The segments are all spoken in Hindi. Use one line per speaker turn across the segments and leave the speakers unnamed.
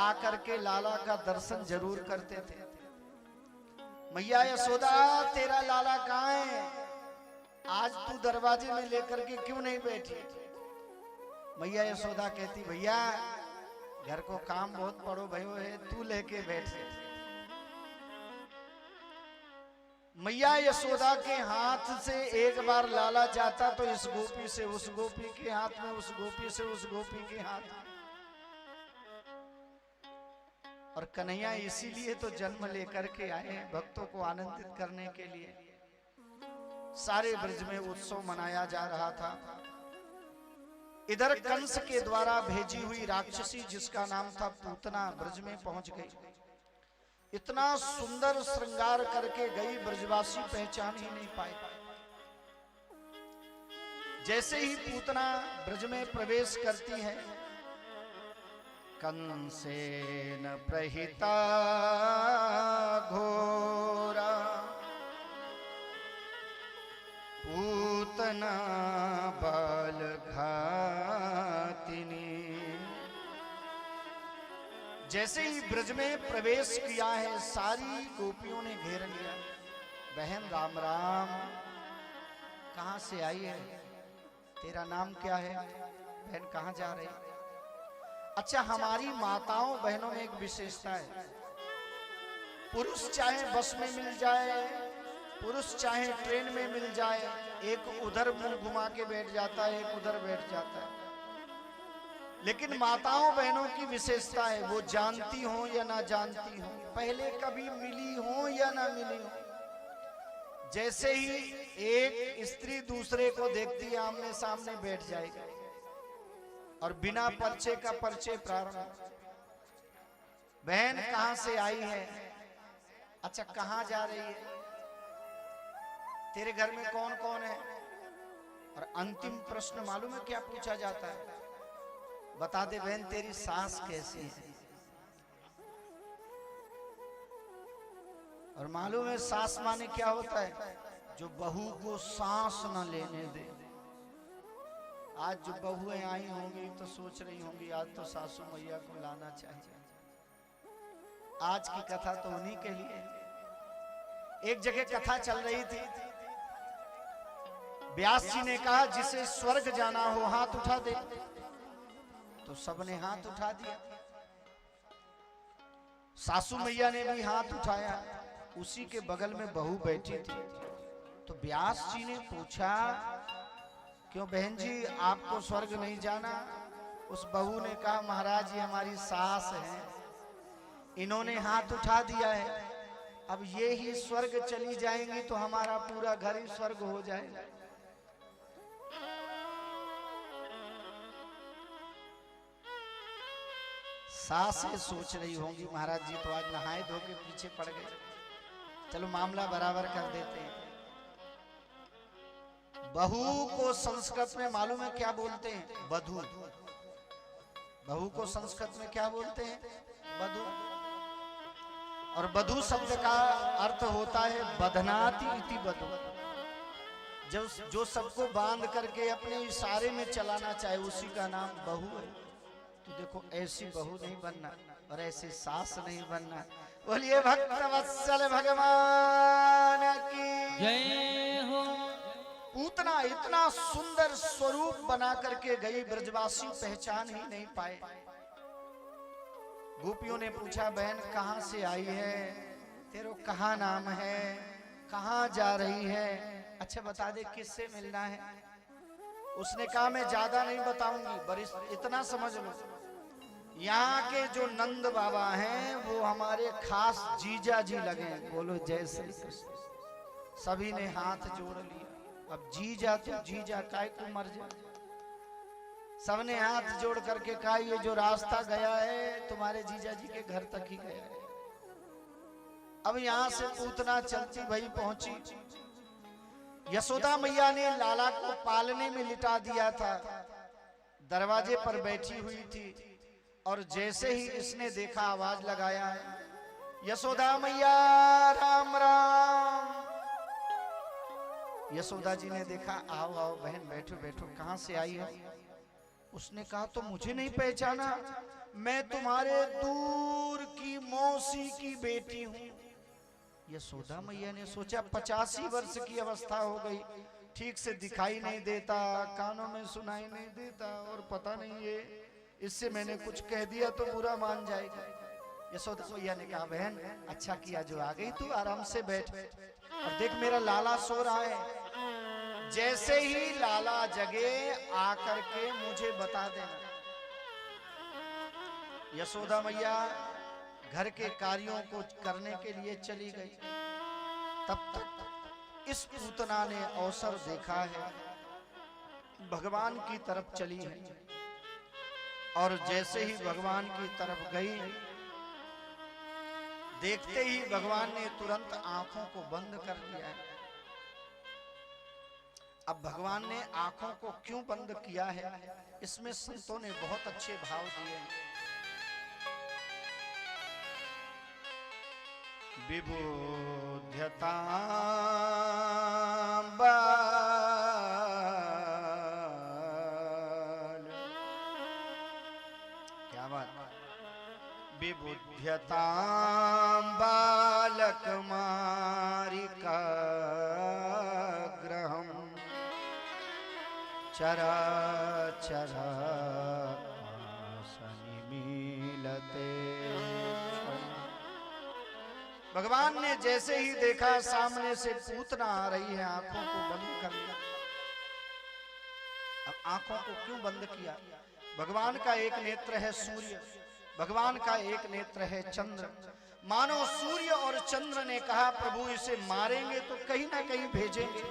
आकर के लाला का दर्शन जरूर करते थे। मैया यशोदा तेरा लाला कहाँ है, आज तू दरवाजे में लेकर के क्यों नहीं बैठी। मैया यशोदा कहती भैया घर को काम बहुत पड़ो भयो है, तू लेके बैठ। मैया यशोदा के हाथ से एक बार लाला जाता तो इस गोपी से उस गोपी के हाथ में, उस गोपी से उस गोपी के हाथ में। और कन्हैया इसीलिए तो जन्म लेकर के आए हैं, भक्तों को आनंदित करने के लिए। सारे ब्रज में उत्सव मनाया जा रहा था। इधर कंस के द्वारा भेजी हुई राक्षसी जिसका नाम था पूतना ब्रज में पहुंच गई। इतना सुंदर श्रृंगार करके गई, ब्रजवासी पहचान ही नहीं पाए। जैसे ही पूतना ब्रज में प्रवेश करती है, कंसेन प्रहिता घोरा पूतना बाल घातिनी। जैसे ही ब्रज में प्रवेश किया है, सारी गोपियों ने घेर लिया। बहन राम राम, कहां से आई है, तेरा नाम क्या है, बहन कहां जा रही। अच्छा, हमारी माताओं बहनों में एक विशेषता है, पुरुष चाहे बस में मिल जाए, पुरुष चाहे ट्रेन में मिल जाए, एक उधर मुंह घुमा के बैठ जाता है, एक उधर बैठ जाता है। लेकिन माताओं बहनों की विशेषता है, वो जानती हो या ना जानती हो, पहले कभी मिली हो या ना मिली हो, जैसे ही एक स्त्री दूसरे को देखती है आमने सामने बैठ जाएगी और बिना परिचय का परिचय प्रारंभ। बहन कहां से आई है, अच्छा कहां जा रही है, तेरे घर में कौन कौन है। और अंतिम प्रश्न मालूम है क्या पूछा जाता है, बता दे बहन तेरी सास कैसी है। और मालूम है सास माने क्या होता है, जो बहू को सांस न लेने दे। आज जो बहुएं आई होंगी तो सोच रही होंगी आज तो सासू मैया को लाना चाहिए। आज की कथा तो उन्हीं के लिए। एक जगह कथा चल रही थी, व्यास जी ने कहा जिसे स्वर्ग जाना हो हाथ उठा दे, तो सबने हाथ उठा दिया। सासू मैया ने भी हाथ उठाया, उसी के बगल में बहू बैठी थी। तो व्यास जी ने पूछा क्यों बहन जी आपको स्वर्ग नहीं जाना। उस बहू ने कहा महाराज जी हमारी सास है, इन्होंने हाथ उठा दिया है, अब ये ही स्वर्ग चली जाएंगी तो हमारा पूरा घर ही स्वर्ग हो जाएगा। सासें सोच रही होंगी महाराज जी तो आज नहाए धो के पीछे पड़ गए, चलो मामला बराबर कर देते हैं। बहू को संस्कृत में मालूम है क्या बोलते हैं, बधू। बहू को संस्कृत में क्या बोलते हैं, बधू। और बधू शब्द का अर्थ होता है बधनाति इति बधू, जो सबको बांध करके अपने इशारे में चलाना चाहे उसी का नाम बहू है। तो देखो ऐसी बहू नहीं बनना और ऐसी सास नहीं बनना। बोलिए भक्त वत्सल भगवान की
जय हो।
पूतना इतना सुंदर स्वरूप बना करके गई, ब्रजवासी पहचान ही नहीं पाए। गोपियों ने पूछा बहन कहां से आई है, तेरो कहां नाम है, कहां जा रही है, अच्छा बता दे किससे मिलना है। उसने कहा मैं ज्यादा नहीं बताऊंगी, बरिस इतना समझ लो यहाँ के जो नंद बाबा हैं वो हमारे खास जीजा जी लगे। बोलो जय श्री कृष्ण। सभी ने हाथ जोड़ लिया, अब जीजा तो जीजा काय को मर जाए। सबने हाथ जोड़ करके कहा ये जो रास्ता गया है तुम्हारे जीजा जी के घर तक ही गया है। अब यहाँ से पूतना चलती भई पहुंची। यशोदा मैया ने लाला को पालने में लिटा दिया था, दरवाजे पर बैठी हुई थी और जैसे ही इसने देखा आवाज लगाया है यशोदा मैया राम राम। यशोदा जी ने देखा आओ आओ बहन बैठो बैठो, कहां से आई है। उसने कहा तो मुझे नहीं पहचाना, मैं तुम्हारे दूर की मौसी की बेटी हूं। यशोदा मैया ने सोचा 85 वर्ष की अवस्था हो गई, ठीक से दिखाई नहीं देता, कानों में सुनाई नहीं देता, और पता नहीं ये इससे मैंने कुछ कह दिया तो बुरा मान जाएगा। यशोदा मैया ने कहा बहन अच्छा किया जो आ गई, तू आराम से बैठ और देख मेरा लाला सो रहा है, जैसे ही लाला जगे आकर के मुझे बता देना। यशोदा मैया घर के कार्यों को करने के लिए चली गई। तब तक इस पूतना ने अवसर देखा है, भगवान की तरफ चली है, और जैसे ही भगवान की तरफ गई, देखते ही भगवान ने तुरंत आंखों को बंद कर दिया है। अब भगवान ने आंखों को क्यों बंद किया है, इसमें संतों ने बहुत अच्छे भाव दिए हैं। विबुध्यता क्या बात, विबुध्यता बालक मारिका ग्रहम चरा चरा सनिमीलते। भगवान ने जैसे ही देखा सामने से पूतना आ रही है, आंखों को बंद कर लिया। अब आंखों को क्यों बंद किया? भगवान का एक नेत्र है सूर्य, भगवान का एक नेत्र है चंद्र। मानो सूर्य और चंद्र ने कहा प्रभु इसे मारेंगे तो कहीं ना कहीं भेजेंगे,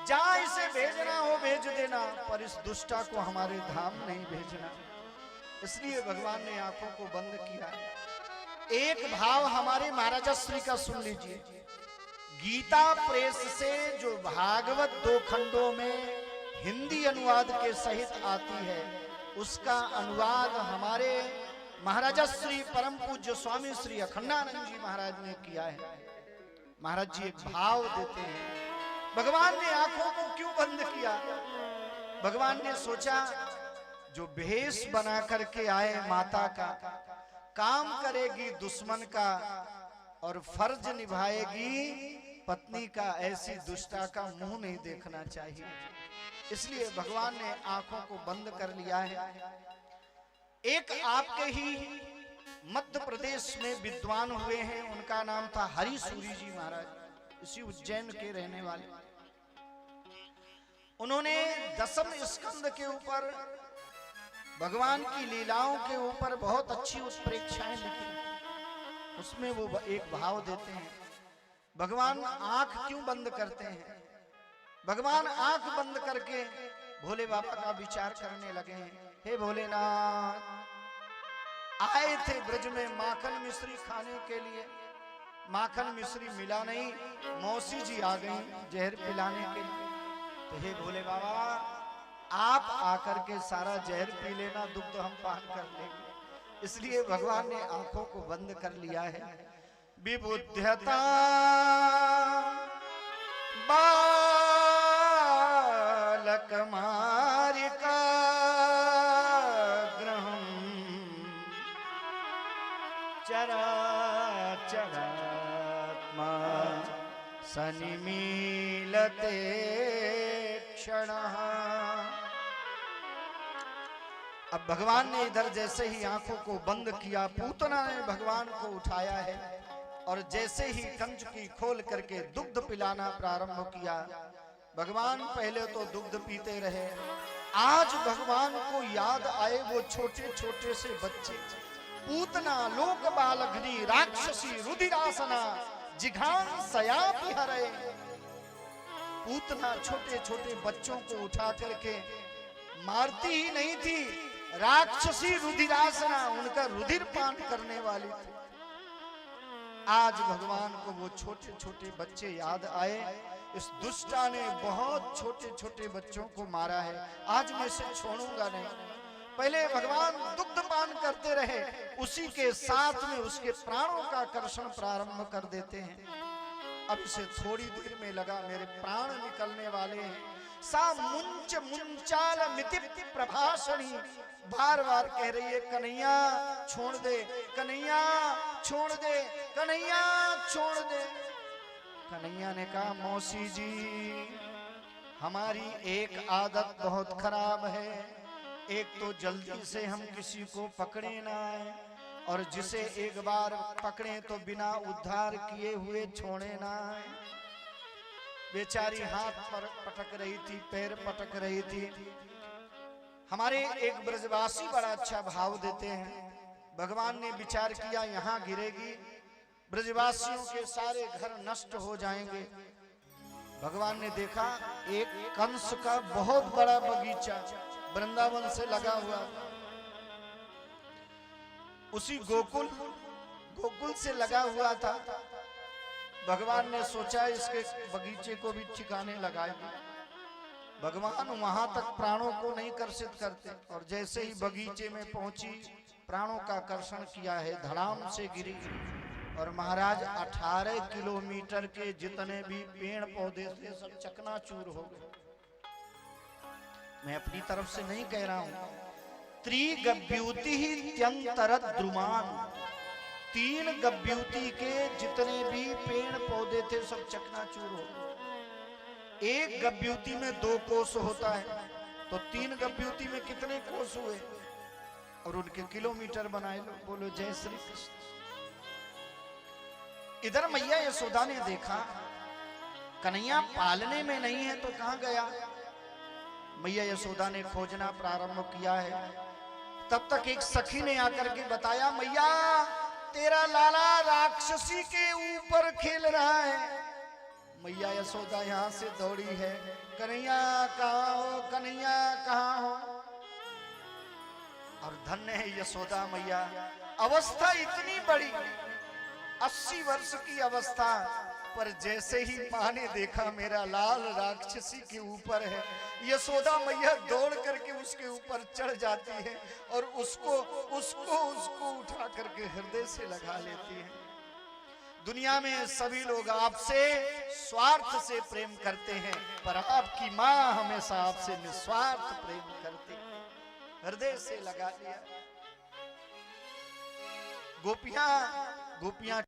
जहां इसे भेजना हो भेज देना, पर इस दुष्टा को हमारे धाम नहीं भेजना। इसलिए भगवान ने आंखों को बंद किया। एक भाव हमारे महाराजा श्री का सुन लीजिए। गीता प्रेस से जो भागवत 2 खंडों में हिंदी अनुवाद के सहित आती है, उसका अनुवाद हमारे महाराजा श्री परम पूज्य स्वामी श्री अखंडानंद जी महाराज ने किया है। महाराज जी एक भाव देते हैं, भगवान ने आंखों को क्यों बंद किया? भगवान ने सोचा जो भेष बना करके आए माता का, काम करेगी दुश्मन का और फर्ज निभाएगी पत्नी का, ऐसी दुष्टा का मुंह नहीं देखना चाहिए। इसलिए भगवान ने आंखों को बंद कर लिया है। एक आपके ही मध्य प्रदेश में विद्वान हुए हैं, उनका नाम था हरिसूरी जी महाराज, इसी उज्जैन के रहने वाले। उन्होंने दशम स्कंद के ऊपर, भगवान की लीलाओं के ऊपर बहुत अच्छी उत्प्रेक्षाएं लिखी। उसमें वो एक भाव देते हैं, भगवान आंख क्यों बंद करते हैं? भगवान आंख बंद करके भोले बाबा का विचार करने लगे हैं। हे भोलेनाथ, आए थे ब्रज में माखन मिश्री खाने के लिए, माखन मिश्री मिला नहीं, मौसी जी आ गई जहर पिलाने के लिए। तो हे भोले बाबा, आप आकर के सारा जहर पी लेना, दुग्ध हम पान कर लेंगे। इसलिए भगवान ने आंखों को बंद कर लिया है। विबुध्यता बालक मारिका ग्रहम चरा चरात्मा सनिमीलते क्षणः। अब भगवान ने इधर जैसे ही आंखों को बंद किया, पूतना ने भगवान को उठाया है और जैसे ही कंच की खोल करके दुग्ध पिलाना प्रारंभ किया। भगवान पहले तो दुग्ध पीते रहे, आज भगवान को याद आए वो छोटे छोटे से बच्चे। पूतना लोक बालघ्नी राक्षसी रुधिरासना जिघान सयापि हरे। पूतना छोटे छोटे बच्चों को उठा करके मारती ही नहीं थी, राक्षसी रुधिरासना उनका रुधिर पान करने वाली थी। आज भगवान को वो छोटे छोटे बच्चे याद आए। इस दुष्टा ने बहुत छोटे छोटे बच्चों को मारा है, आज मैं इसे छोड़ूंगा नहीं। पहले भगवान दुग्ध पान करते रहे, उसी के साथ में उसके प्राणों का कर्षण प्रारंभ कर देते हैं। अब इसे थोड़ी देर में लगा मेरे प्राण निकलने वाले हैं। सा मुंच मुंचाल मिति प्रभाषणी बार बार कह रही है कन्हैया छोड़ दे, कन्हैया छोड़ दे, कन्हैया छोड़ दे। कन्हैया ने कहा मौसी जी हमारी एक आदत बहुत खराब है, एक तो जल्दी से हम किसी को पकड़े ना आए, और जिसे एक बार पकड़े तो बिना उद्धार किए हुए छोड़े ना आए। बेचारी हाथ पर पटक रही थी, पैर पटक रही थी। हमारे एक ब्रजवासी बड़ा अच्छा भाव देते हैं, भगवान ने विचार किया यहाँ गिरेगी ब्रजवासियों के सारे घर नष्ट हो जाएंगे। भगवान ने देखा एक कंस का बहुत बड़ा बगीचा वृंदावन से लगा हुआ, उसी गोकुल से लगा हुआ था। भगवान ने सोचा इसके बगीचे को भी ठिकाने लगाएंगे। भगवान वहां तक प्राणों को नहीं कर्षित करते, और जैसे ही बगीचे में पहुंची प्राणों का कर्षण किया है, धड़ाम से गिरी और महाराज 18 किलोमीटर के जितने भी पेड़ पौधे थे सब चकनाचूर हो गए। मैं अपनी तरफ से नहीं कह रहा हूं, त्रिगभ्यूति त्यंतरत द्रुमान, 3 गभ्यूति के जितने भी पेड़ पौधे थे सब चकनाचूर हो गए। एक गभ्यूति में 2 कोस होता है, तो 3 गभ्यूति में कितने कोस हुए, और उनके किलोमीटर बनाए लो। बोलो जय श्री कृष्ण। इधर मैया यशोदा ने देखा कन्हैया पालने में नहीं है तो कहां गया। मैया यशोदा ने खोजना प्रारंभ किया है। तब तक एक सखी ने आकर के बताया मैया तेरा लाला राक्षसी के ऊपर खेल रहा है। मैया यशोदा यहां से दौड़ी है, कन्हैया कहाँ हो, कन्हैया कहाँ हो। और धन्य है यशोदा मैया, अवस्था इतनी बड़ी 80 वर्ष की अवस्था पर, जैसे ही मां ने देखा मेरा लाल राक्षसी के ऊपर है, यशोदा मैया दौड़ करके उसके ऊपर चढ़ जाती है और उसको उठा करके हृदय से लगा लेती है। दुनिया में सभी लोग आपसे स्वार्थ से प्रेम करते हैं, पर आपकी मां हमेशा आपसे निस्वार्थ प्रेम करती है। हृदय से लगा लिया। गोपियां